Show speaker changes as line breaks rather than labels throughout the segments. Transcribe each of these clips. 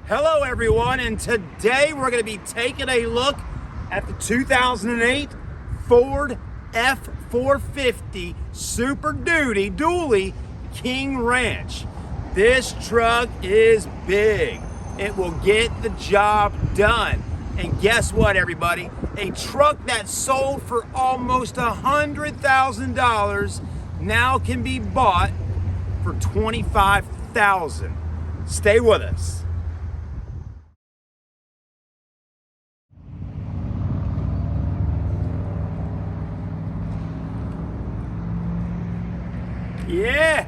Hello everyone, and today we're going to be taking a look at the 2008 Ford F450 Super Duty Dually King Ranch. This truck is big. It will get the job done. And guess what, everybody? A truck that sold for almost $100,000 now can be bought for $25,000. Stay with us. Yeah!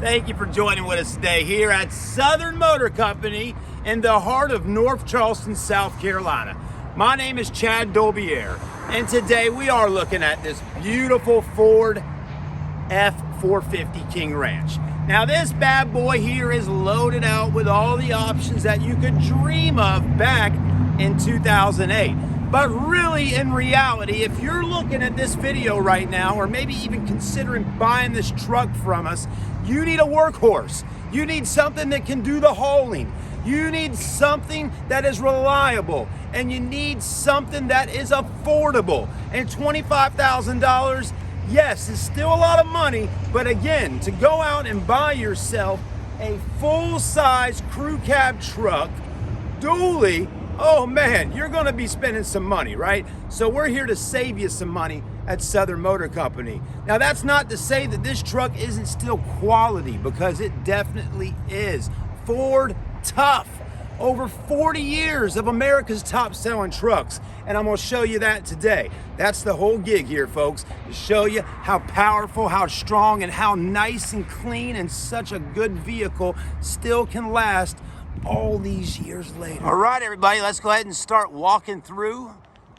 Thank you for joining with us today here at Southern Motor Company in the heart of North Charleston, South Carolina. My name is Chad Dolbier, and today we are looking at this beautiful Ford F450 King Ranch. Now this bad boy here is loaded out with all the options that you could dream of back in 2008. But really, in reality, if you're looking at this video right now, or maybe even considering buying this truck from us, you need a workhorse. You need something that can do the hauling. You need something that is reliable. And you need something that is affordable. And $25,000, yes, is still a lot of money. But again, to go out and buy yourself a full-size crew cab truck, dually, oh man, you're gonna be spending some money, right? So we're here to save you some money at Southern Motor Company. Now that's not to say that this truck isn't still quality, because it definitely is. Ford tough. Over 40 years of America's top selling trucks. And I'm gonna show you that today. That's the whole gig here, folks, to show you how powerful, how strong, and how nice and clean and such a good vehicle still can last all these years later. All right, everybody, let's go ahead and start walking through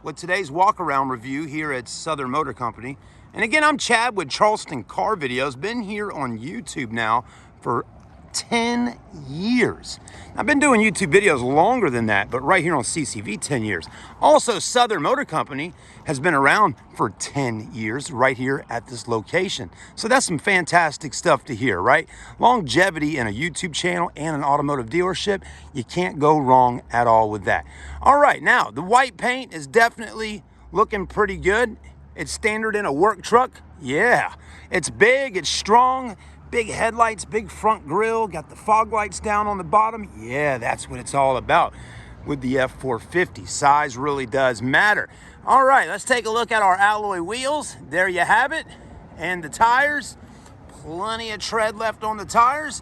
with today's walk-around review here at Southern Motor Company. And again, I'm Chad with Charleston Car Videos. Been here on YouTube now for 10 years. I've been doing YouTube videos longer than that, but right here on CCV, 10 years. Also, Southern Motor Company has been around for 10 years right here at this location. So that's some fantastic stuff to hear, right? Longevity in a YouTube channel and an automotive dealership, you can't go wrong at all with that. All right, now the white paint is definitely looking pretty good. It's standard in a work truck. Yeah, it's big, it's strong. Big headlights, big front grille, got the fog lights down on the bottom. Yeah, that's what it's all about with the F450. Size really does matter. All right, let's take a look at our alloy wheels. There you have it. And the tires, plenty of tread left on the tires.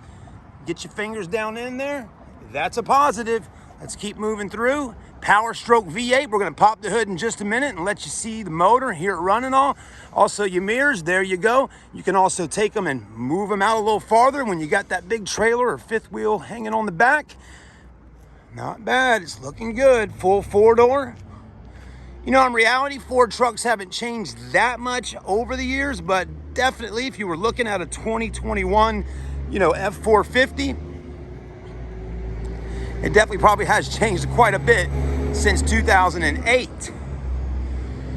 Get your fingers down in there. That's a positive. Let's keep moving through. Power stroke V8. We're going to pop the hood in just a minute and let you see the motor, hear it running all. Also your mirrors, there you go. You can also take them and move them out a little farther when you got that big trailer or fifth wheel hanging on the back. Not bad, it's looking good. Full four-door. You know, in reality, Ford trucks haven't changed that much over the years, but definitely if you were looking at a 2021, F450, it definitely probably has changed quite a bit since 2008.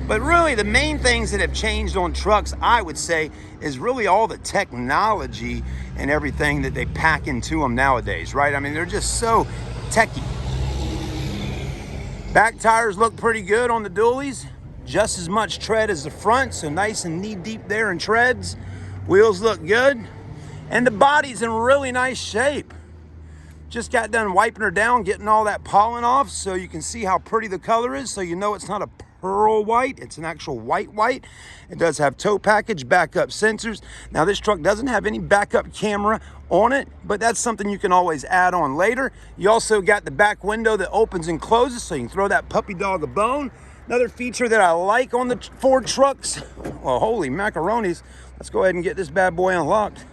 But really the main things that have changed on trucks, I would say, is really all the technology and everything that they pack into them nowadays, right? I mean, they're just so techy. Back tires look pretty good on the dualies. Just as much tread as the front, so nice and knee deep there in treads. Wheels look good. And the body's in really nice shape. Just got done wiping her down, getting all that pollen off, so you can see how pretty the color is, so you know it's not a pearl white, it's an actual white. It does have tow package, backup sensors. Now this truck doesn't have any backup camera on it, but that's something you can always add on later. You also got the back window that opens and closes, so you can throw that puppy dog a bone. Another feature that I like on the Ford trucks, well, holy macaronis, let's go ahead and get this bad boy unlocked.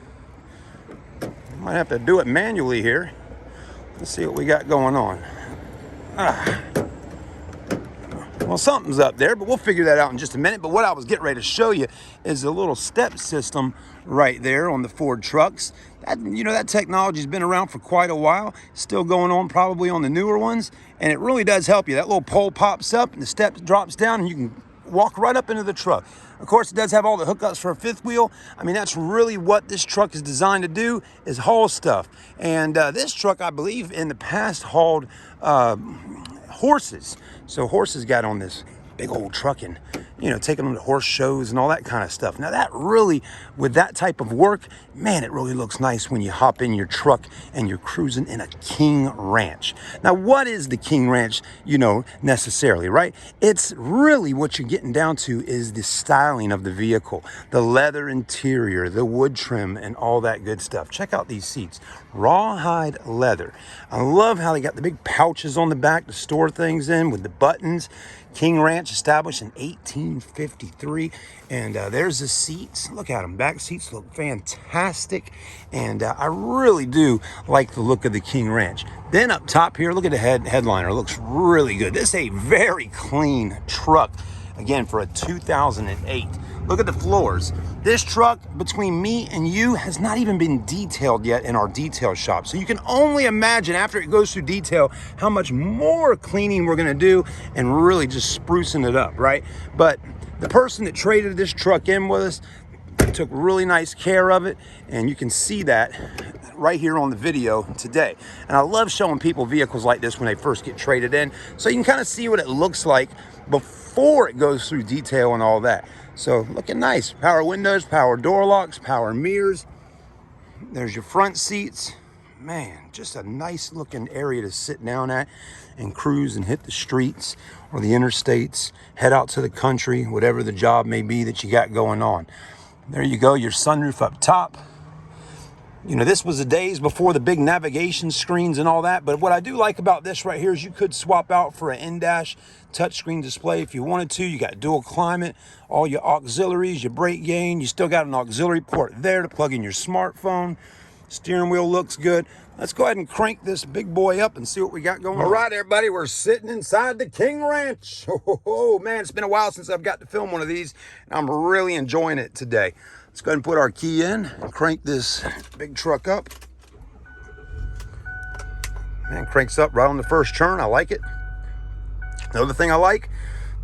Might have to do it manually here. Let's see what we got going on. Well, something's up there, but we'll figure that out in just a minute. But what I was getting ready to show you is a little step system right there on the Ford trucks. That technology's been around for quite a while. Still going on probably on the newer ones. And it really does help you. That little pole pops up and the step drops down and you can walk right up into the truck. Of course, it does have all the hookups for a fifth wheel. I mean, that's really what this truck is designed to do, is haul stuff. And this truck, I believe, in the past hauled horses. So horses got on this big old truck and, you know, taking them to horse shows and all that kind of stuff. Now that really, with that type of work, man, it really looks nice when you hop in your truck and you're cruising in a King Ranch. Now, what is the King Ranch, you know, necessarily, right? It's really what you're getting down to is the styling of the vehicle, the leather interior, the wood trim, and all that good stuff. Check out these seats, rawhide leather. I love how they got the big pouches on the back to store things in with the buttons. King Ranch established in 1853, and there's the seats. Look at them. Back seats look fantastic, and I really do like the look of the King Ranch. Then up top here, look at the headliner. It looks really good. This is a very clean truck, again, for a 2008. Look at the floors. This truck, between me and you, has not even been detailed yet in our detail shop. So you can only imagine after it goes through detail how much more cleaning we're gonna do and really just sprucing it up, right? But the person that traded this truck in with us took really nice care of it, and you can see that right here on the video today. And I love showing people vehicles like this when they first get traded in, so you can kind of see what it looks like before it goes through detail and all that. So looking nice. Power windows, power door locks, power mirrors. There's your front seats. Man, just a nice looking area to sit down at and cruise and hit the streets or the interstates, head out to the country, whatever the job may be that you got going on. There you go, your sunroof up top. You know, this was the days before the big navigation screens and all that, but what I do like about this right here is you could swap out for an in-dash touchscreen display if you wanted to. You got dual climate, all your auxiliaries, your brake gain. You still got an auxiliary port there to plug in your smartphone. Steering wheel looks good. Let's go ahead and crank this big boy up and see what we got going on. All right, everybody, we're sitting inside the King Ranch. Oh, man, it's been a while since I've got to film one of these, and I'm really enjoying it today. Let's go ahead and put our key in and crank this big truck up. Man, cranks up right on the first turn. I like it. Another thing I like,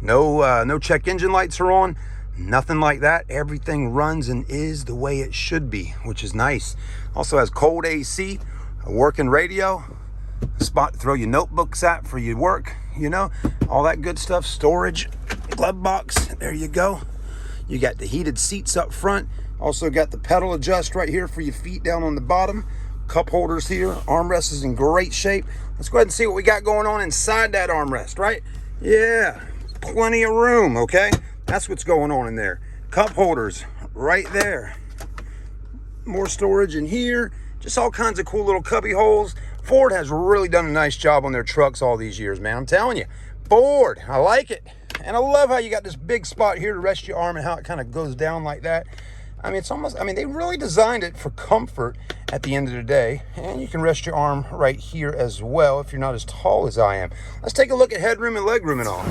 no check engine lights are on. Nothing like that. Everything runs and is the way it should be, which is nice. Also has cold AC, a working radio, a spot to throw your notebooks at for your work, you know, all that good stuff. Storage, glove box, there you go. You got the heated seats up front. Also got the pedal adjust right here for your feet down on the bottom. Cup holders here. Armrest is in great shape. Let's go ahead and see what we got going on inside that armrest, right? Yeah, plenty of room, okay? That's what's going on in there. Cup holders right there. More storage in here. Just all kinds of cool little cubby holes. Ford has really done a nice job on their trucks all these years, man. I'm telling you. Ford, I like it. And I love how you got this big spot here to rest your arm and how it kind of goes down like that. I mean, it's almost, I mean, they really designed it for comfort at the end of the day. And you can rest your arm right here as well if you're not as tall as I am. Let's take a look at headroom and legroom and all.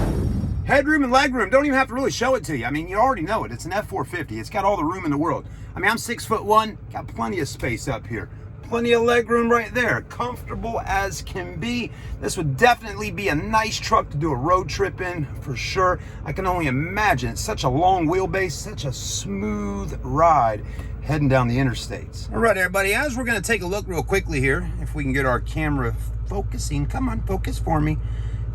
Headroom and legroom, don't even have to really show it to you. I mean, you already know it. It's an F450. It's got all the room in the world. I mean, I'm 6'1", got plenty of space up here. Plenty of legroom right there. Comfortable as can be. This would definitely be a nice truck to do a road trip in for sure. I can only imagine. It's such a long wheelbase, such a smooth ride heading down the interstates. All right, everybody, as we're going to take a look real quickly here, if we can get our camera focusing. Come on, focus for me.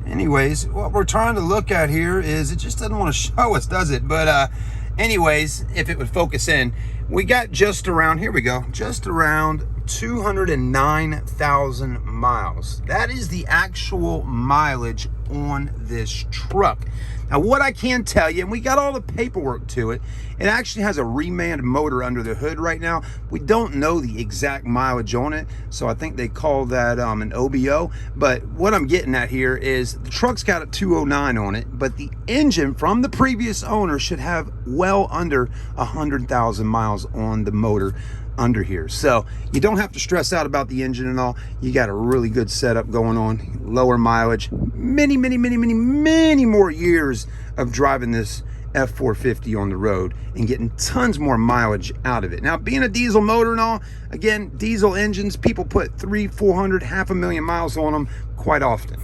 Anyways, what we're trying to look at here is, it just doesn't want to show us, does it? But anyways, if it would focus in, we got just around, here we go, just around 209,000 miles. That is the actual mileage on this truck. Now, what I can tell you, and we got all the paperwork to it, it actually has a reman motor under the hood right now. We don't know the exact mileage on it, so I think they call that an OBO. But what I'm getting at here is the truck's got a 209 on it, but the engine from the previous owner should have well under 100,000 miles on the motor under here. So you don't have to stress out about the engine and all. You got a really good setup going on, lower mileage, many more years of driving this F450 on the road and getting tons more mileage out of it. Now, being a diesel motor and all, again, diesel engines, people put 300, 400, 500,000 miles on them quite often.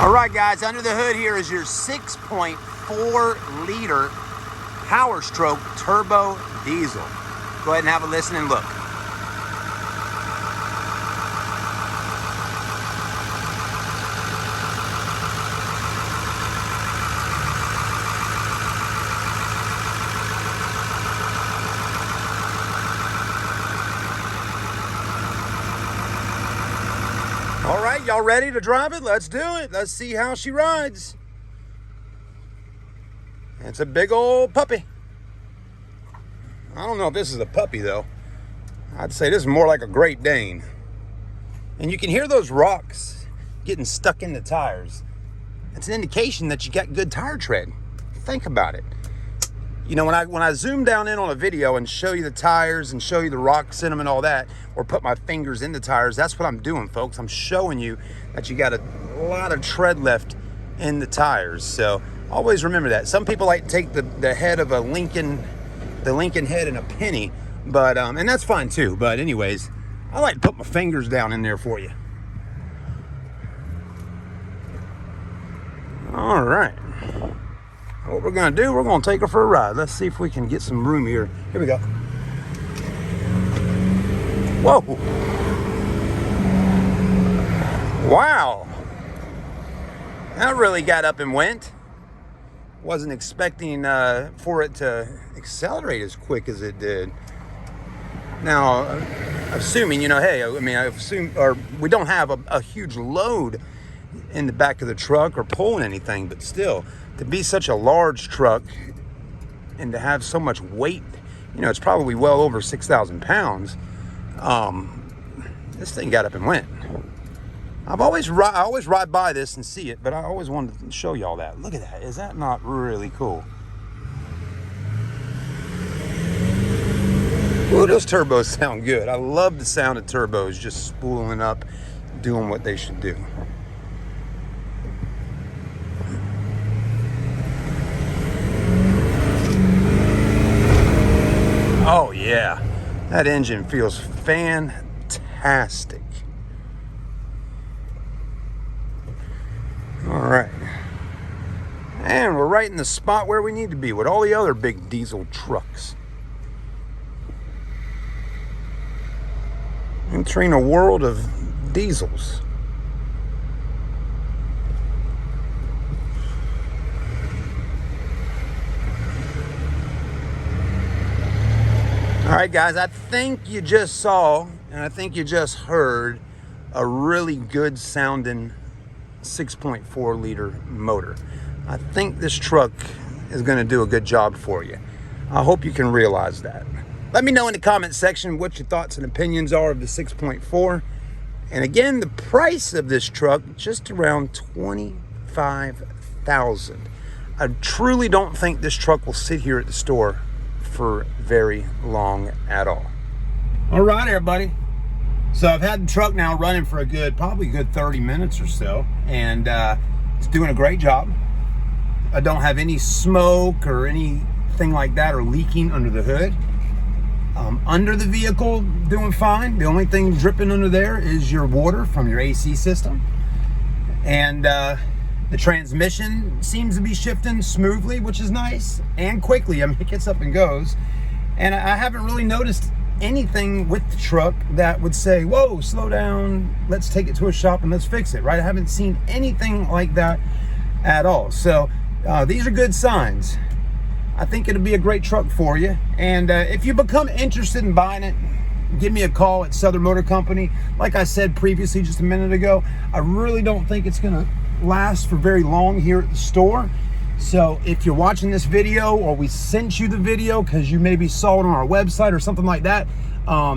All right, guys, under the hood here is your 6.5 4-liter Power Stroke turbo diesel. Go ahead and have a listen and look. All right, y'all ready to drive it? Let's do it. Let's see how she rides. It's a big old puppy. I don't know if this is a puppy though. I'd say this is more like a Great Dane. And you can hear those rocks getting stuck in the tires. It's an indication that you got good tire tread. Think about it. You know, when I zoom down in on a video and show you the tires and show you the rocks in them and all that, or put my fingers in the tires, that's what I'm doing, folks. I'm showing you that you got a lot of tread left in the tires. So always remember that. Some people like to take the head of a Lincoln, the Lincoln head in a penny, but and that's fine too. But anyways, I like to put my fingers down in there for you. All right. What we're gonna do, we're gonna take her for a ride. Let's see if we can get some room here. Here we go. Whoa. Wow. That really got up and went. Wasn't expecting for it to accelerate as quick as it did. Now, assuming, you know, hey, I mean, I assume, or we don't have a huge load in the back of the truck or pulling anything, but still, to be such a large truck and to have so much weight, you know, it's probably well over 6,000 pounds. This thing got up and went. I always ride by this and see it, but I always wanted to show y'all that. Look at that. Is that not really cool? Ooh, those turbos sound good. I love the sound of turbos just spooling up, doing what they should do. Oh yeah, that engine feels fantastic. All right, and we're right in the spot where we need to be with all the other big diesel trucks. Entering a world of diesels. All right, guys, I think you just saw, and I think you just heard a really good sounding 6.4 liter motor. I think this truck is going to do a good job for you. I hope you can realize that. Let me know in the comment section what your thoughts and opinions are of the 6.4. And again, the price of this truck, just around $25,000. I truly don't think this truck will sit here at the store for very long at all. All right, everybody. So I've had the truck now running for probably a good 30 minutes or so, and it's doing a great job. I don't have any smoke or anything like that or leaking under the hood. Under the vehicle, doing fine. The only thing dripping under there is your water from your AC system. And the transmission seems to be shifting smoothly, which is nice, and quickly. I mean, it gets up and goes. And I haven't really noticed anything with the truck that would say, whoa, slow down, let's take it to a shop and let's fix it, right? I haven't seen anything like that at all. So these are good signs. I think it'll be a great truck for you. And if you become interested in buying it, give me a call at Southern Motor Company. Like I said previously just a minute ago, I really don't think it's gonna last for very long here at the store. So if you're watching this video, or we sent you the video because you maybe saw it on our website or something like that,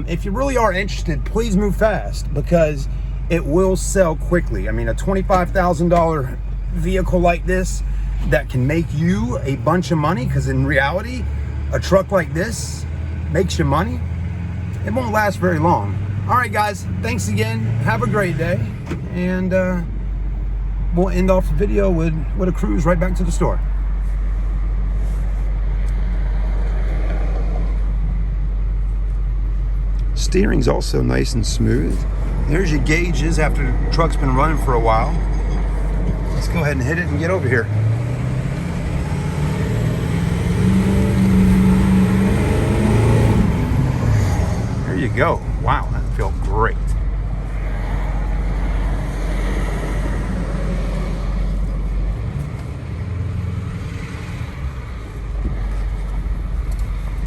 if you really are interested, please move fast, because it will sell quickly. I mean, a $25,000 vehicle like this that can make you a bunch of money, because in reality, a truck like this makes you money, it won't last very long. All right, guys, thanks again. Have a great day. And we'll end off the video with a cruise right back to the store. Steering's also nice and smooth. There's your gauges after the truck's been running for a while. Let's go ahead and hit it and get over here. go. Wow, that felt great.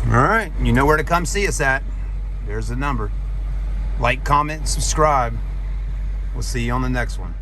All right, you know where to come see us at. There's the number. Like, comment, subscribe. We'll see you on the next one.